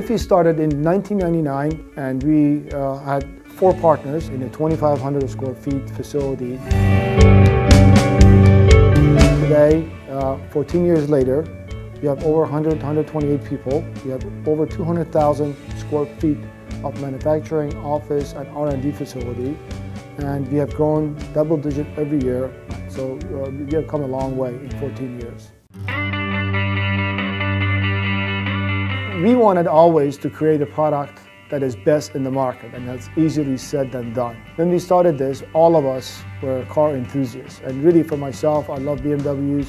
aFe started in 1999, and we had 4 partners in a 2,500 square feet facility. Today, 14 years later, we have over 128 people. We have over 200,000 square feet of manufacturing, office, and R&D facility. And we have grown double-digit every year. So we have come a long way in 14 years. We wanted always to create a product that is best in the market, and that's easily said than done. When we started this, all of us were car enthusiasts. And really for myself, I love BMWs.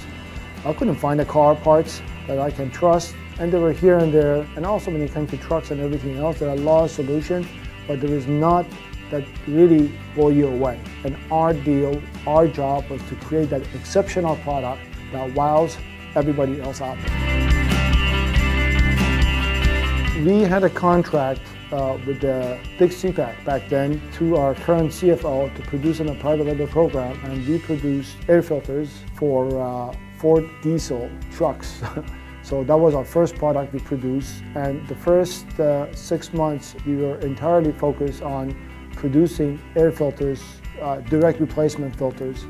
I couldn't find a car parts that I can trust, and they were here and there. And also when it came to trucks and everything else, there are a lot of solutions, but there is not that really blow you away. And our deal, our job was to create that exceptional product that wows everybody else out there. We had a contract with the big CPAC back then through our current CFO to produce in a private label program, and we produced air filters for Ford diesel trucks. So that was our first product we produced, and the first 6 months we were entirely focused on producing air filters, direct replacement filters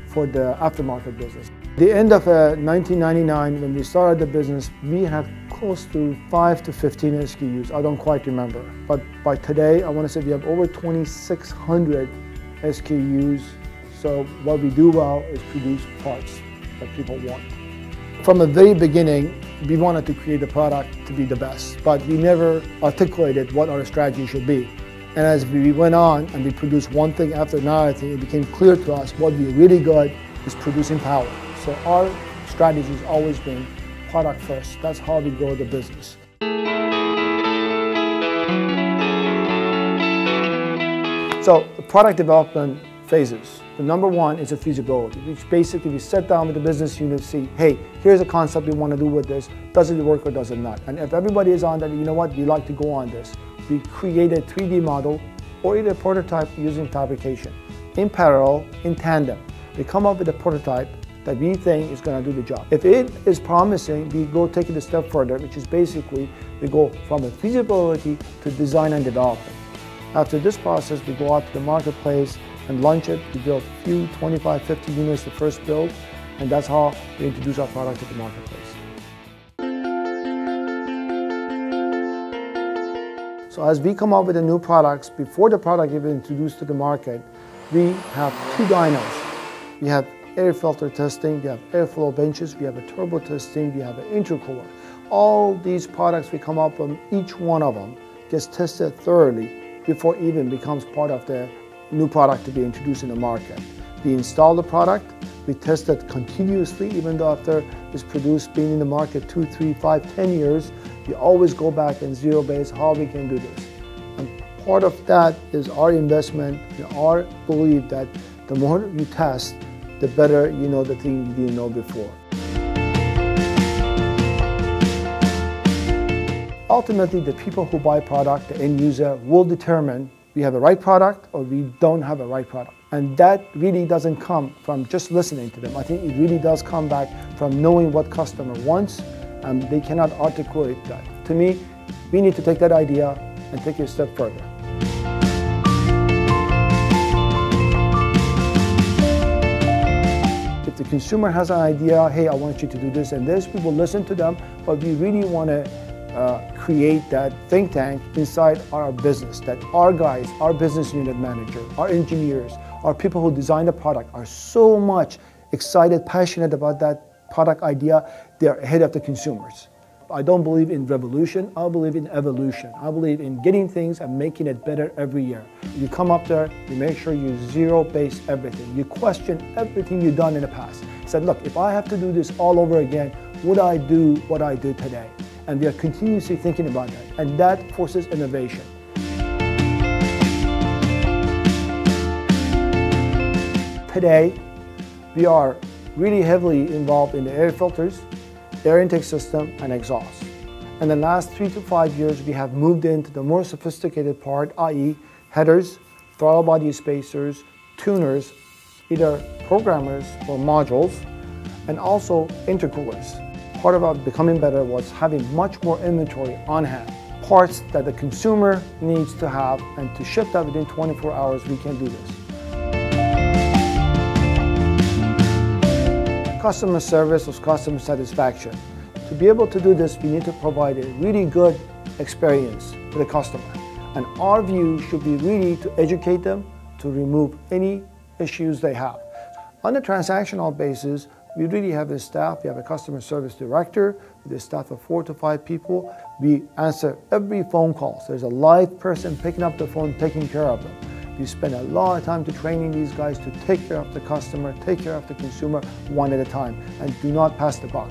for the aftermarket business. The end of 1999, when we started the business, we had close to 5 to 15 SKUs. I don't quite remember. But by today, I want to say we have over 2,600 SKUs. So what we do well is produce parts that people want. From the very beginning, we wanted to create a product to be the best, but we never articulated what our strategy should be. And as we went on and we produced one thing after another thing, it became clear to us what we're really good is producing power. So our strategy has always been product first. That's how we grow the business. So the product development phases. The number one is a feasibility, which basically we sit down with the business unit, see, hey, here's a concept we want to do with this. Does it work or does it not? And if everybody is on that, you know what, we like to go on this. We create a 3D model or either a prototype using fabrication. In parallel, in tandem, we come up with a prototype that we think is going to do the job. If it is promising, we go take it a step further, which is basically we go from a feasibility to design and development. After this process, we go out to the marketplace and launch it. We build a few, 25, 50 units the first build, and that's how we introduce our product to the marketplace. So as we come up with the new products, before the product is introduced to the market, we have 2 dynos. We have air filter testing, we have airflow benches, we have a turbo testing, we have an intercooler. All these products we come up with, each one of them gets tested thoroughly before it even becomes part of the new product to be introduced in the market. We install the product, we test it continuously, even though after it's produced, being in the market 2, 3, 5, 10 years, we always go back and zero base how we can do this. And part of that is our investment and our belief that the more you test, the better you know the thing you didn't know before. Ultimately, the people who buy product, the end user, will determine we have a right product or we don't have a right product. And that really doesn't come from just listening to them. I think it really does come back from knowing what customer wants, and they cannot articulate that. To me, we need to take that idea and take it a step further. If the consumer has an idea, hey, I want you to do this and this, we will listen to them, but we really want to create that think tank inside our business, that our guys, our business unit manager, our engineers, our people who design the product are so much excited, passionate about that product idea, they're ahead of the consumers. I don't believe in revolution, I believe in evolution. I believe in getting things and making it better every year. You come up there, you make sure you zero-base everything. You question everything you've done in the past. Said, look, if I have to do this all over again, would I do what I did today? And we are continuously thinking about that, and that forces innovation. Today, we are really heavily involved in the air filters, air intake system, and exhaust. In the last 3 to 5 years, we have moved into the more sophisticated part, i.e. headers, throttle body spacers, tuners, either programmers or modules, and also intercoolers. Part about becoming better was having much more inventory on hand. parts that the consumer needs to have, and to ship that within 24 hours, we can do this. Customer service or customer satisfaction. To be able to do this, we need to provide a really good experience to the customer. And our view should be really to educate them, to remove any issues they have. On a transactional basis, we really have a staff. We have a customer service director with a staff of 4 to 5 people. We answer every phone call. So there's a live person picking up the phone, taking care of them. We spend a lot of time to training these guys to take care of the customer, take care of the consumer one at a time, and do not pass the buck.